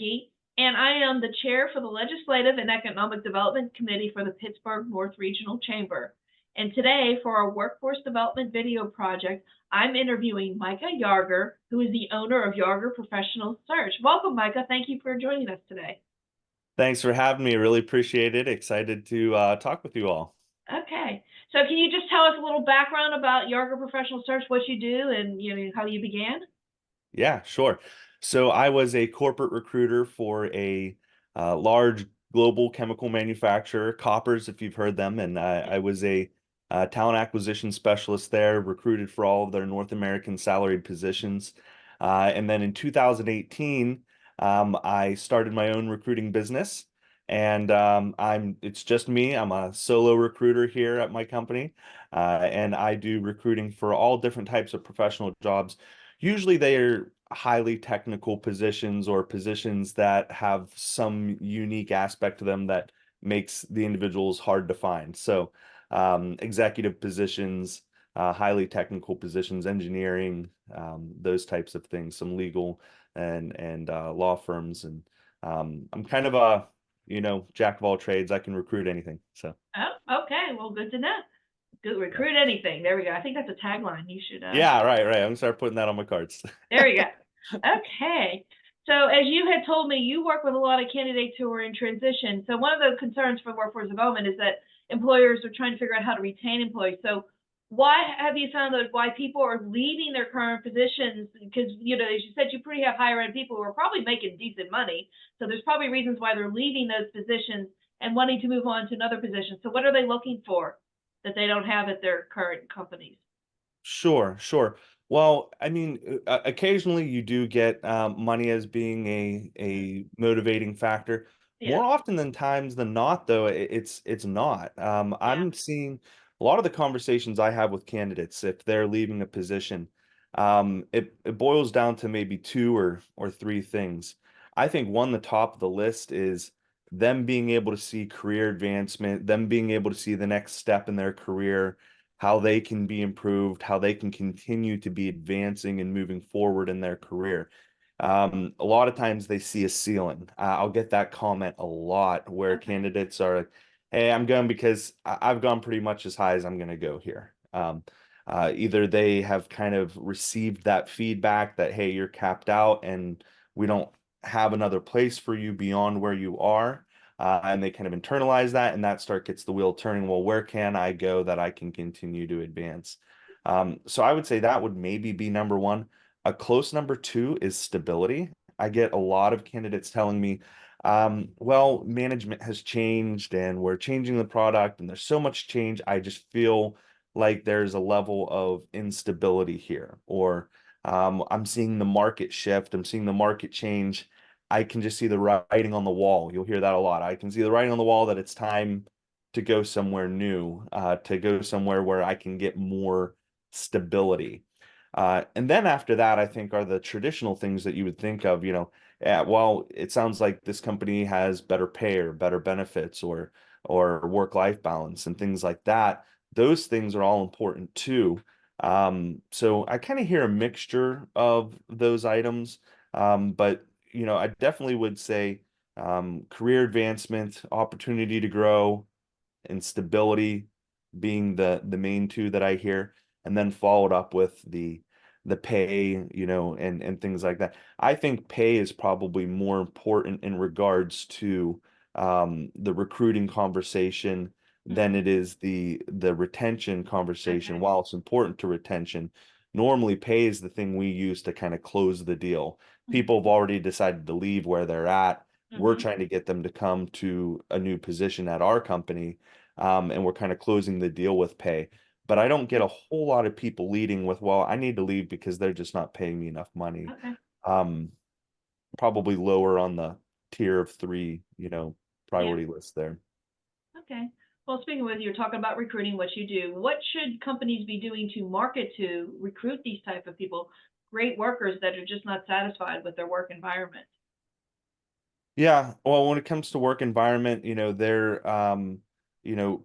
Kuznicki, and I am the chair for the Legislative and Economic Development Committee for the Pittsburgh North Regional Chamber. And today, for our Workforce Development video project, I'm interviewing Micah Yarger, who is the owner of Yarger Professional Search. Welcome, Micah. Thank you for joining us today. Thanks for having me. Really appreciate it. Excited to talk with you all. Okay. So can you just tell us a little background about Yarger Professional Search, what you do, and how you began? Yeah, sure. So I was a corporate recruiter for a large global chemical manufacturer, Koppers, if you've heard them, and I was a talent acquisition specialist there, recruited for all of their North American salaried positions. And then in 2018, I started my own recruiting business, and it's just me. I'm a solo recruiter here at my company, and I do recruiting for all different types of professional jobs. Usually they are highly technical positions or positions that have some unique aspect to them that makes the individuals hard to find. So executive positions, highly technical positions, engineering, those types of things, some legal and law firms. And I'm kind of a, jack of all trades. I can recruit anything. So. Oh, okay. Well, good to know. Good, recruit anything. There we go. I think that's a tagline. You should. Yeah, right. I'm gonna start putting that on my cards. There we go. Okay. So as you had told me, you work with a lot of candidates who are in transition. So one of the concerns for workforce development is that employers are trying to figure out how to retain employees. So why have you found that why people are leaving their current positions? Because, as you said, you pretty have higher end people who are probably making decent money. So there's probably reasons why they're leaving those positions and wanting to move on to another position. So what are they looking for that they don't have at their current companies? Sure. Well, I mean, occasionally you do get money as being a motivating factor. Yeah. More often than times than not, though, it's not. Yeah. I'm seeing a lot of the conversations I have with candidates, if they're leaving a position, it boils down to maybe two or three things. I think one, the top of the list is them being able to see career advancement, them being able to see the next step in their career, how they can be improved, how they can continue to be advancing and moving forward in their career. A lot of times they see a ceiling. I'll get that comment a lot where Okay. candidates are like, hey, I'm going because I've gone pretty much as high as I'm going to go here. Either they have kind of received that feedback that, hey, you're capped out and we don't have another place for you beyond where you are, and they kind of internalize that, and that gets the wheel turning. Well, where can I go that I can continue to advance? So I would say that would maybe be number one. A close number two is stability. I get a lot of candidates telling me, well, management has changed and we're changing the product and there's so much change. I just feel like there's a level of instability here, or I'm seeing the market shift, I'm seeing the market change. I can just see the writing on the wall. You'll hear that a lot. I can see the writing on the wall that it's time to go somewhere new, to go somewhere where I can get more stability. And then after that, I think are the traditional things that you would think of, well, it sounds like this company has better pay or better benefits or work-life balance and things like that. Those things are all important too. So I kind of hear a mixture of those items. But I definitely would say career advancement, opportunity to grow, and stability being the main two that I hear, and then followed up with the pay, and things like that. I think pay is probably more important in regards to the recruiting conversation than it is the retention conversation. Okay. While it's important to retention, normally pay is the thing we use to kind of close the deal. People have already decided to leave where they're at. We're Mm-hmm. trying to get them to come to a new position at our company, and we're kind of closing the deal with pay. But I don't get a whole lot of people leading with, well, I need to leave because they're just not paying me enough money. Okay. Um, Probably lower on the tier of three, Yeah. priority list there. Okay. Well, speaking with you, are talking about recruiting, what you do. What should companies be doing to market to recruit these type of people, great workers that are just not satisfied with their work environment? Yeah, well, when it comes to work environment, they're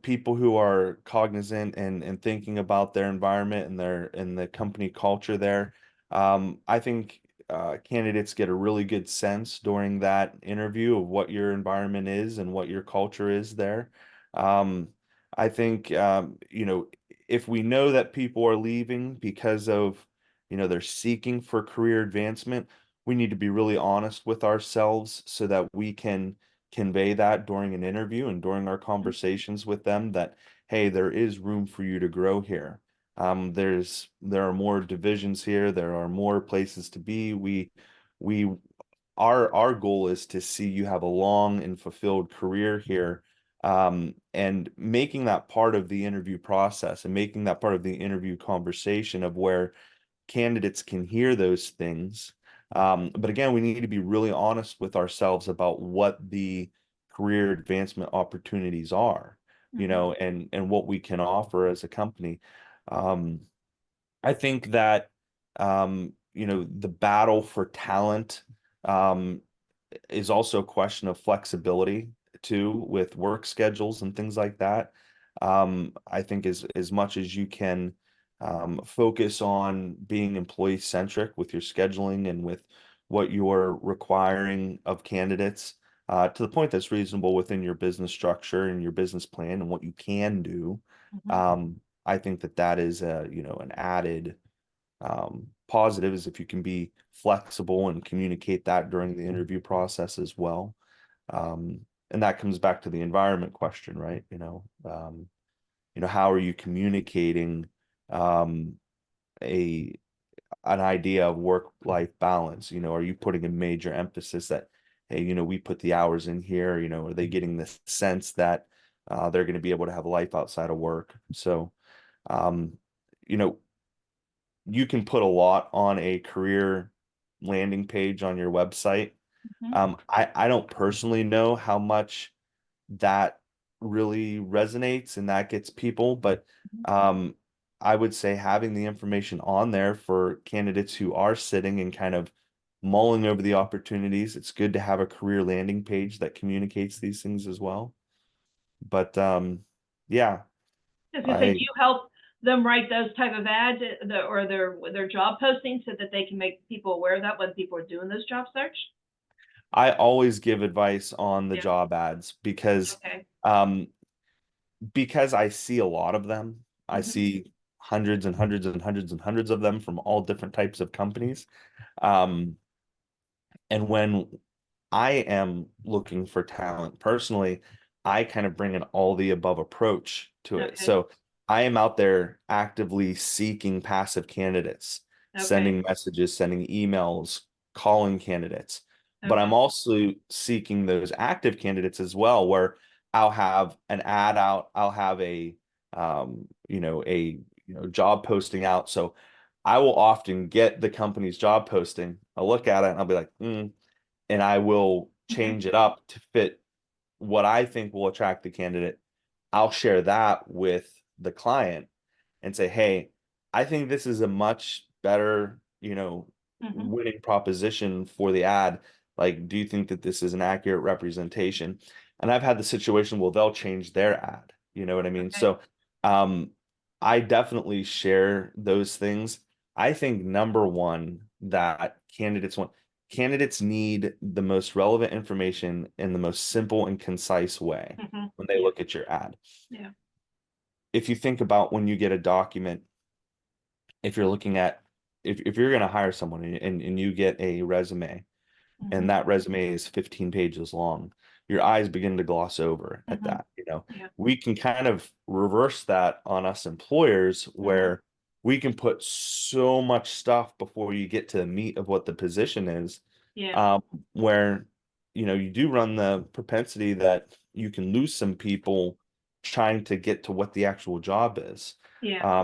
people who are cognizant and thinking about their environment and the company culture there. I think candidates get a really good sense during that interview of what your environment is and what your culture is there. Um, I think, if we know that people are leaving because of, they're seeking for career advancement, we need to be really honest with ourselves so that we can convey that during an interview and during our conversations with them that, hey, there is room for you to grow here. There are more divisions here. There are more places to be. We our goal is to see you have a long and fulfilled career here. And making that part of the interview process and making that part of the interview conversation of where candidates can hear those things. But again, we need to be really honest with ourselves about what the career advancement opportunities are, and what we can offer as a company. Um, I think that the battle for talent um, is also a question of flexibility too, with work schedules and things like that. I think as much as you can focus on being employee centric with your scheduling and with what you're requiring of candidates, to the point that's reasonable within your business structure and your business plan and what you can do. I think that is an added positive is if you can be flexible and communicate that during the interview process as well. And that comes back to the environment question, right? How are you communicating um, a an idea of work-life balance? Are you putting a major emphasis that, hey, we put the hours in here, are they getting the sense that they're going to be able to have a life outside of work? So, um, you know, you can put a lot on a career landing page on your website. Mhm. I don't personally know how much that really resonates and that gets people, but um, I would say having the information on there for candidates who are sitting and kind of mulling over the opportunities, it's good to have a career landing page that communicates these things as well. But yeah, I was gonna say, do I you help them write those type of ads, or their job postings, so that they can make people aware of that when people are doing those job search? I always give advice on the Yeah. job ads Okay. um because I see a lot of them. I Mhm. see hundreds and hundreds and hundreds and hundreds of them from all different types of companies. Um, and when I am looking for talent personally, I kind of bring an all the above approach to it. Okay. So I am out there actively seeking passive candidates, Okay. sending messages, sending emails, calling candidates. But Okay. I'm also seeking those active candidates as well, where I'll have an ad out, I'll have a job posting out. So I will often get the company's job posting. I'll look at it and I'll be like, and I will Mhm. change it up to fit what I think will attract the candidate. I'll share that with the client and say, hey, I think this is a much better, Mhm. winning proposition for the ad. Like, do you think that this is an accurate representation? And I've had the situation where they'll change their ad. You know what I mean? Okay. So, um, I definitely share those things. I think number one that candidates need the most relevant information in the most simple and concise way Mhm. when they Yeah. look at your ad. Yeah. If you think about when you get a document, if you're looking at if you're going to hire someone and you get a resume and Mhm. that resume is 15 pages long, your eyes begin to gloss over at Mhm. that. Yeah. We can kind of reverse that on us employers Mhm. where we can put so much stuff before you get to the meat of what the position is, Yeah. um, where you do run the propensity that you can lose some people trying to get to what the actual job is. Yeah.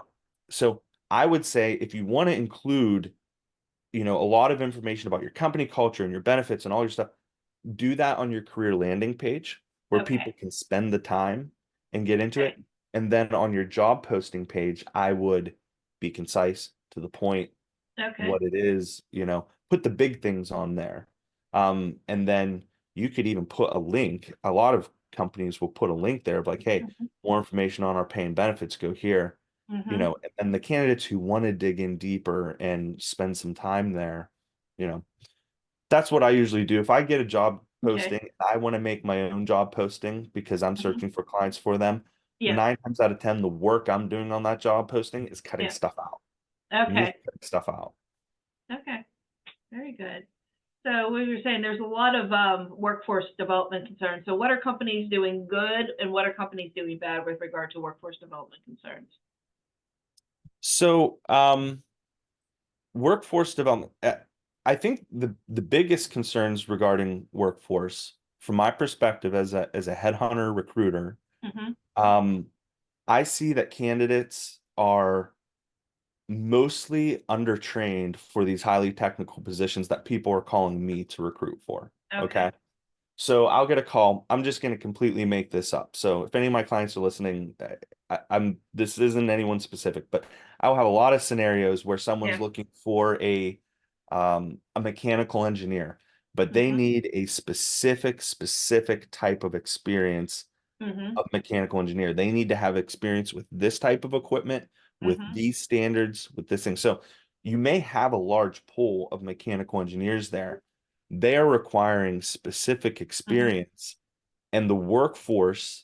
So I would say if you want to include a lot of information about your company culture and your benefits and all your stuff, do that on your career landing page where Okay. people can spend the time and get into Okay. it. And then on your job posting page, I would be concise, to the point, Okay. what it is, put the big things on there. And then you could even put a link. A lot of companies will put a link there of like, hey, Mhm. more information on our pay and benefits, go here. Mhm. And the candidates who want to dig in deeper and spend some time there, you know, that's what I usually do. If I get a job Okay. posting, I want to make my own job posting because I'm Mhm. searching for clients for them. Yeah. 9 times out of 10, the work I'm doing on that job posting is cutting Yeah. stuff out. Me Okay. cutting stuff out. Okay. Very good. So we were saying there's a lot of workforce development concerns. So what are companies doing good and what are companies doing bad with regard to workforce development concerns? So, workforce development. I think the biggest concerns regarding workforce, from my perspective as a headhunter recruiter, Mm-hmm. um, I see that candidates are mostly undertrained for these highly technical positions that people are calling me to recruit for. Okay. Okay. So I'll get a call. I'm just going to completely make this up. So if any of my clients are listening, this isn't anyone specific, but I'll have a lot of scenarios where someone's Yeah. looking for a mechanical engineer, but they Mm-hmm. need a specific type of experience Mm-hmm. of mechanical engineer. They need to have experience with this type of equipment, with Mm-hmm. these standards, with this thing. So you may have a large pool of mechanical engineers there. They are requiring specific Mm-hmm. experience, and the workforce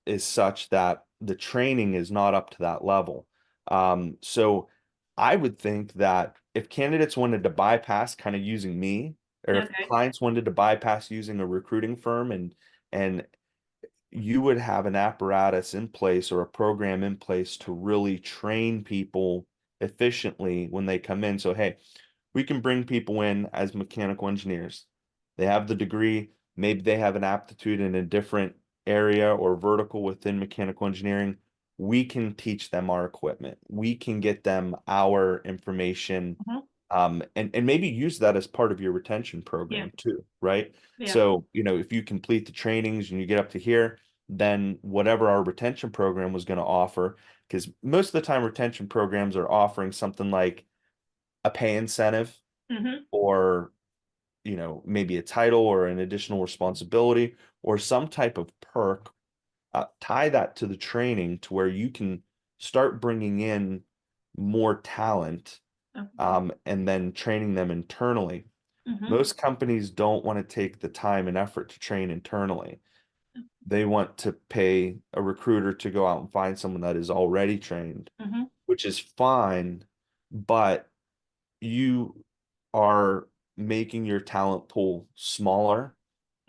is such that the training is not up to that level. So I would think that if candidates wanted to bypass kind of using me, or if Okay. clients wanted to bypass using a recruiting firm and you would have an apparatus in place or a program in place to really train people efficiently when they come in. So, hey, we can bring people in as mechanical engineers. They have the degree, maybe they have an aptitude in a different area or vertical within mechanical engineering. We can teach them our equipment. We can get them our information, Mm-hmm. and maybe use that as part of your retention Yeah. program too, right? Yeah. So, if you complete the trainings and you get up to here, then whatever our retention program was going to offer, because most of the time retention programs are offering something like a pay incentive Mm-hmm. or, maybe a title or an additional responsibility or some type of perk. Tie that to the training to where you can start bringing in more talent, Okay. and then training them internally. Mm-hmm. Most companies don't want to take the time and effort to train internally. They want to pay a recruiter to go out and find someone that is already trained, Mm-hmm. which is fine, but you are making your talent pool smaller.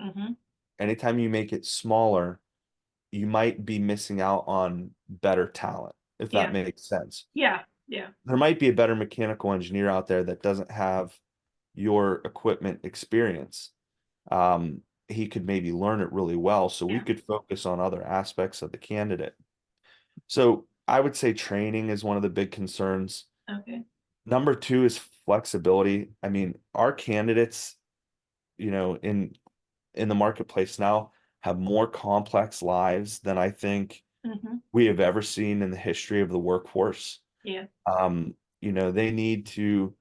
Mm-hmm. Anytime you make it smaller, you might be missing out on better talent, if that Yeah. makes sense. Yeah. Yeah. There might be a better mechanical engineer out there that doesn't have your equipment experience. He could maybe learn it really well, so we Yeah. could focus on other aspects of the candidate. So I would say training is one of the big concerns. Okay. Number two is flexibility. I mean, our candidates, you know, in in the marketplace now have more complex lives than I think Mm-hmm. we have ever seen in the history of the workforce. Yeah. They need to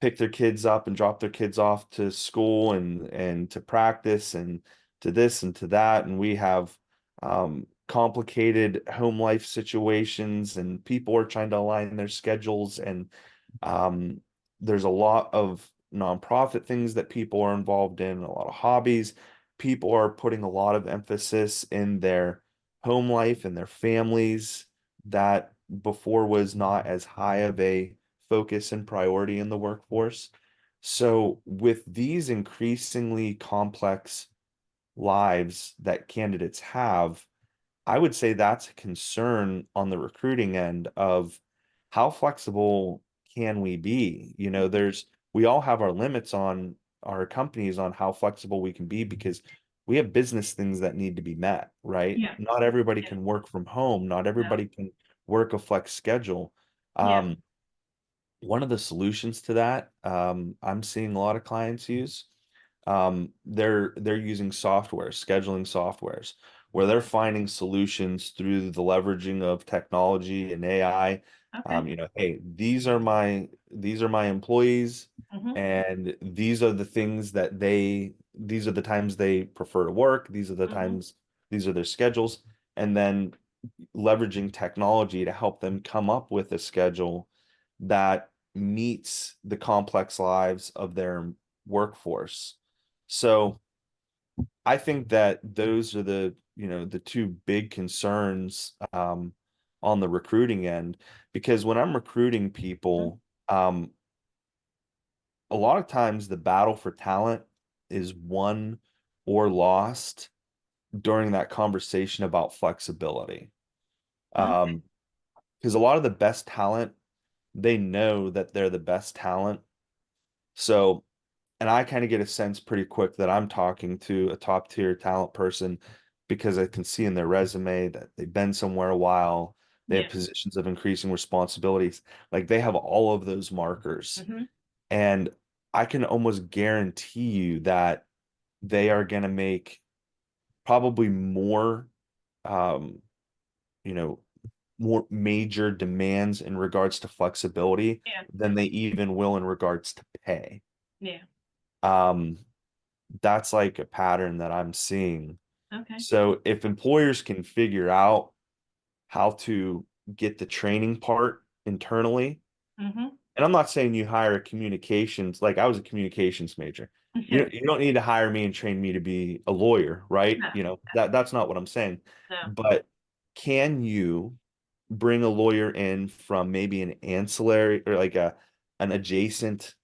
pick their kids up and drop their kids off to school and to practice and to this and to that. And we have complicated home life situations, and people are trying to align their schedules. And um, there's a lot of nonprofit things that people are involved in, a lot of hobbies. People are putting a lot of emphasis in their home life and their families that before was not as high of a focus and priority in the workforce. So, with these increasingly complex lives that candidates have, I would say that's a concern on the recruiting end of how flexible can we be? We all have our limits on our companies on how flexible we can be because we have business things that need to be met, right? Yeah. Not everybody Yeah. can work from home, not No. everybody can work a flex schedule. Yeah. Um, One of the solutions to that, I'm seeing a lot of clients use, they're using software, scheduling softwares, where they're finding solutions through the leveraging of technology and AI. Okay. Hey, these are my employees, Mm-hmm. and these are the times they prefer to work, Mm-hmm. these are their schedules, and then leveraging technology to help them come up with a schedule that meets the complex lives of their workforce. So I think that those are the two big concerns on the recruiting end, because when I'm recruiting Mhm. people, a lot of times the battle for talent is won or lost during that conversation about flexibility. Okay. Um, because a lot of the best talent, they know that they're the best talent. So, and I kind of get a sense pretty quick that I'm talking to a top tier talent person because I can see in their resume that they've been somewhere a while. They have Yeah. positions of increasing responsibilities. Like they have all of those markers. Hmm. And I can almost guarantee you that they are going to make probably more, um, you know, more major demands in regards to flexibility Yeah. than they even will in regards to pay. Yeah. Um, that's like a pattern that I'm seeing. Okay. So if employers can figure out how to get the training part internally, Hmm. and I'm not saying you hire a communications, like I was a communications major. You don't need to hire me and train me to be a lawyer, right? No, That's not what I'm saying. no. But can you bring a lawyer in from maybe an ancillary or like a an adjacent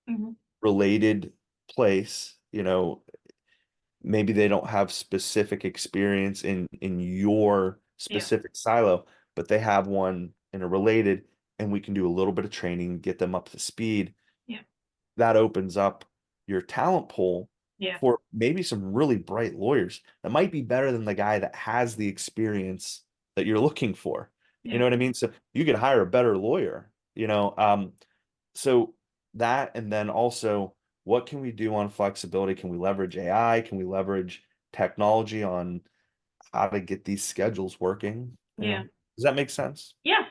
Hmm. related place, maybe they don't have specific experience in your Yeah. specific silo, but they have one in a related, and we can do a little bit of training, get them up to speed. Yeah. That opens up your talent pool Yeah. for maybe some really bright lawyers that might be better than the guy that has the experience that you're looking for. You Yeah. know what I mean? So you could hire a better lawyer. So that, and then also, what can we do on flexibility? Can we leverage AI? Can we leverage technology on how to get these schedules working? Yeah. Does that make sense? Yeah.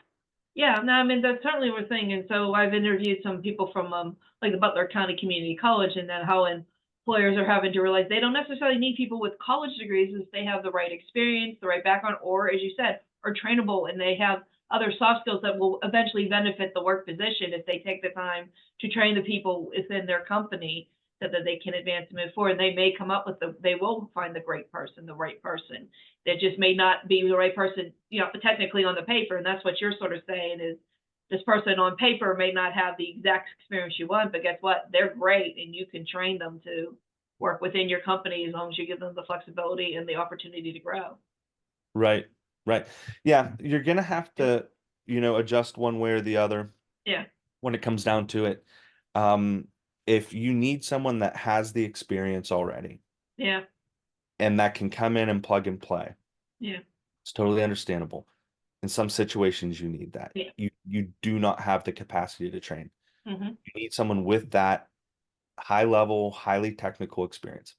Yeah, no, I mean, that's certainly a thing, and so I've interviewed some people from, like, the Butler County Community College, and then how employers are having to realize they don't necessarily need people with college degrees if they have the right experience, the right background, or, as you said, are trainable, and they have other soft skills that will eventually benefit the work position if they take the time to train the people within their company so that they can advance and move forward. And they may come up with they will find the great person, the right person. That just may not be the right person, technically on the paper. And that's what you're sort of saying is this person on paper may not have the exact experience you want, but guess what? They're great and you can train them to work within your company as long as you give them the flexibility and the opportunity to grow. Right, right. Yeah, you're gonna have Yeah. to, adjust one way or the other Yeah. when it comes down to it. Um, if you need someone that has the experience already Yeah. and that can come in and plug and play, Yeah. it's totally understandable. In some situations, you need that. Yeah. You do not have the capacity to train. Hmm. You need someone with that high level, highly technical experience.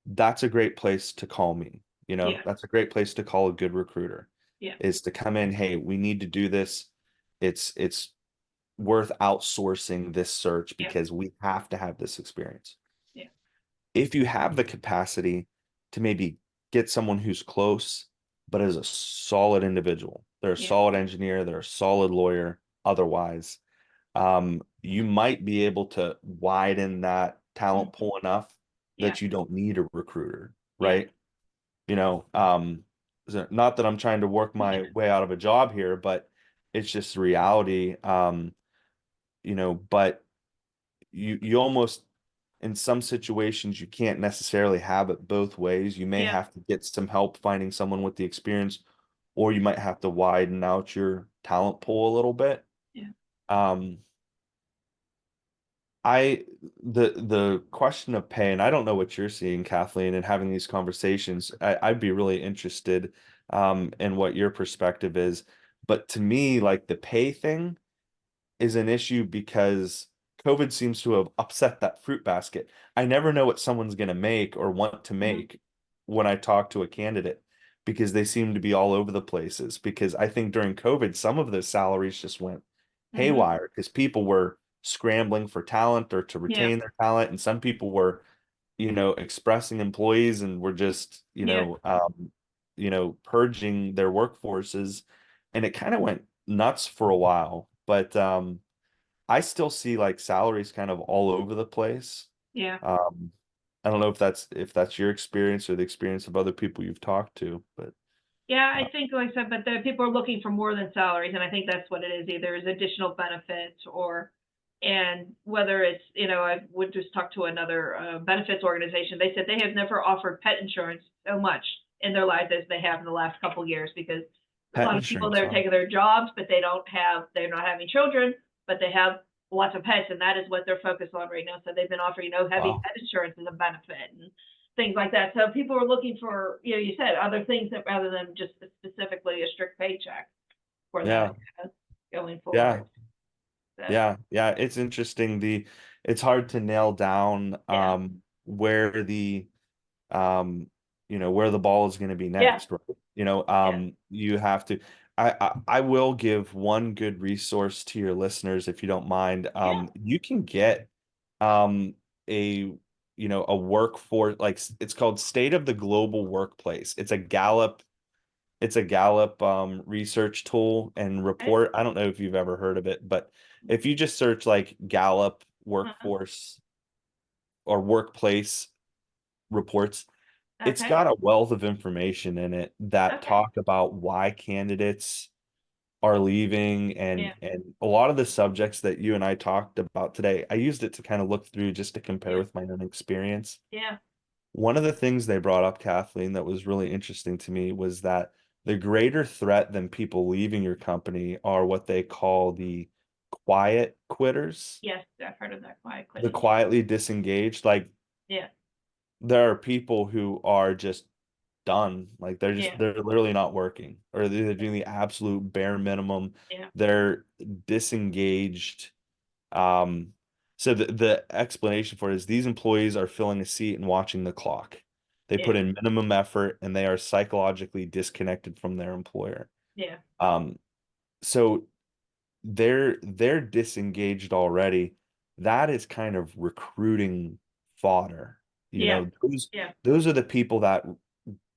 That's a great place to call me. Yeah. That's a great place to call a good recruiter, Yeah. is to come in, hey, we need to do this. It's worth outsourcing this search Yeah. because we have to have this experience. Yeah. If you have the capacity to maybe get someone who's close, but is a solid individual, they're a Yeah. solid engineer, they're a solid lawyer, otherwise, you might be able to widen that talent Mhm. pool enough Yeah. that you don't need a recruiter, Yeah. right? Not that I'm trying to work my way out of a job here, but it's just the reality. But you almost, in some situations, you can't necessarily have it both ways. You may Yeah. have to get some help finding someone with the experience, or you might have to widen out your talent pool a little bit. Yeah. Um, I the question of pay, and I don't know what you're seeing, Kathleen, and having these conversations. I'd be really interested in what your perspective is. But to me, like the pay thing is an issue because COVID seems to have upset that fruit basket. I never know what someone's going to make or want to Mhm. make when I talk to a candidate because they seem to be all over the places. Because I think during COVID, some of the salaries just went Mhm. haywire because people were scrambling for talent or to Yeah. retain their talent, and some people were, expressing employees and were just, Yeah. purging their workforces, and it kind of went nuts for a while. But I still see like salaries kind of all over the place. Yeah. Um, I don't know if that's your experience or the experience of other people you've talked to, but Yeah, uh, I think, like I said, but the people are looking for more than salaries, and I think that's what it is. Either is additional benefits or, and whether it's, I would just talk to another benefits organization. They said they have never offered pet insurance so much in their lives as they have in the last couple of years, because a pet lot of people, insurance, they're huh? taking their jobs, but they're not having children, but they have lots of pets, and that is what they're focused on right now. So they've been offering, heavy Wow. pet insurance as a benefit, and things like that. So people are looking for, you said other things that rather than just specifically a strict paycheck for them Yeah. going Yeah. forward. So, Yeah. It's interesting. It's hard to nail down yeah, where the where the ball is going to be yeah, next, right? yeah, You have to. I will give one good resource to your listeners if you don't mind. yeah. You can get a a workforce, like it's called State of the Global Workplace. It's a Gallup research tool and Okay. report. I don't know if you've ever heard of it, but if you just search like Gallup Uh-huh. workforce or workplace reports, it's Okay. got a wealth of information in it that Okay. talk about why candidates are leaving, Yeah. and a lot of the subjects that you and I talked about today. I used it to kind of look through just to compare Yeah. with my own experience. Yeah. One of the things they brought up, Kathleen, that was really interesting to me was that the greater threat than people leaving your company are what they call the quiet quitters, Yes, I've heard of that quiet the quitting. Yeah. quietly disengaged. Like Yeah. there are people who are just done. Like Yeah. they're literally not working, or they're doing the absolute bare minimum. Yeah. They're disengaged. Um, so the explanation for it is these employees are filling a seat and watching the clock. They Yeah. put in minimum effort and they are psychologically disconnected from their employer. Yeah. Um, so they're disengaged already. That is kind of recruiting fodder. Yeah. Those Yeah. those are the people that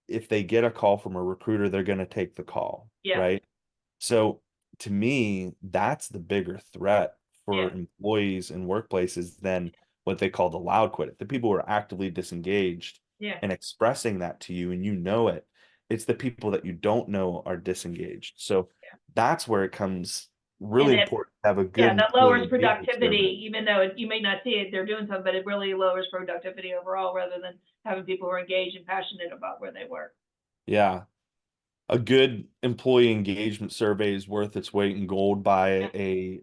if they get a call from a recruiter, they're going to take the call, Yeah. right? So to me, that's the bigger threat for Yeah. employees and workplaces than what they call the loud quit. The people who are actively disengaged Yeah. and expressing that to you and you know it, it's the people that you don't know are disengaged. So that's where it comes And really it, important to have a good yeah, that employee lowers engagement survey. productivity, even though you may not see it, they're doing something, but it really lowers productivity overall rather than having people who are engaged and passionate about where they work. Yeah. A good employee engagement survey is worth its weight in gold by Yeah.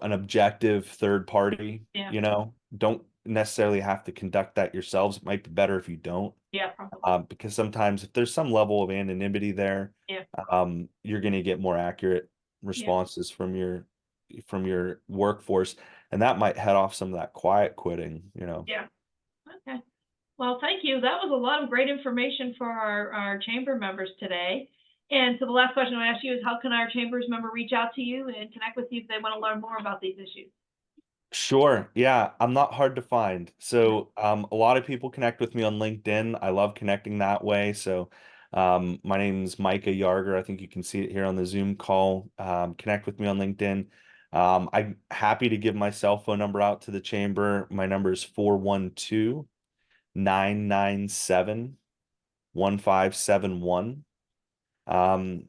an objective third party. Yeah. Don't necessarily have to conduct that yourselves. It might be better if you don't, Yeah. Probably. because sometimes if there's some level of anonymity there, Yeah. you're going to get more accurate Yeah. responses from your workforce, and that might head off some of that quiet quitting. Yeah. Okay. Well, thank you. That was a lot of great information for our chamber members today. And so the last question I ask you is, how can our chambers member reach out to you and connect with you if they want to learn more about these issues? Sure. Yeah, I'm not hard to find. So, a lot of people connect with me on LinkedIn. I love connecting that way. So, my name's Micah Yarger. I think you can see it here on the Zoom call. Connect with me on LinkedIn. I'm happy to give my cell phone number out to the chamber. My number is 412-997-1571. And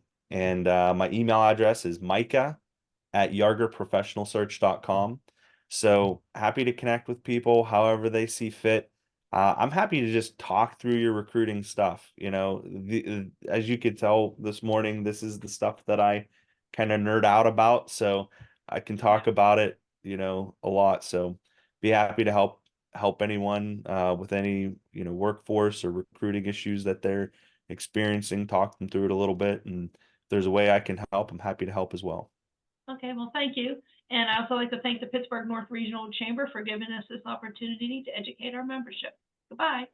my email address is micah@yargerprofessionalsearch.com. So happy to connect with people however they see fit. I'm happy to just talk through your recruiting stuff. As you could tell this morning, this is the stuff that I kind of nerd out about. So I can Yeah. talk about it, a lot. So be happy to help anyone with any, workforce or recruiting issues that they're experiencing, talk them through it a little bit. And if there's a way I can help, I'm happy to help as well. Okay. Well, thank you. And I also like to thank the Pittsburgh North Regional Chamber for giving us this opportunity to educate our membership. Goodbye.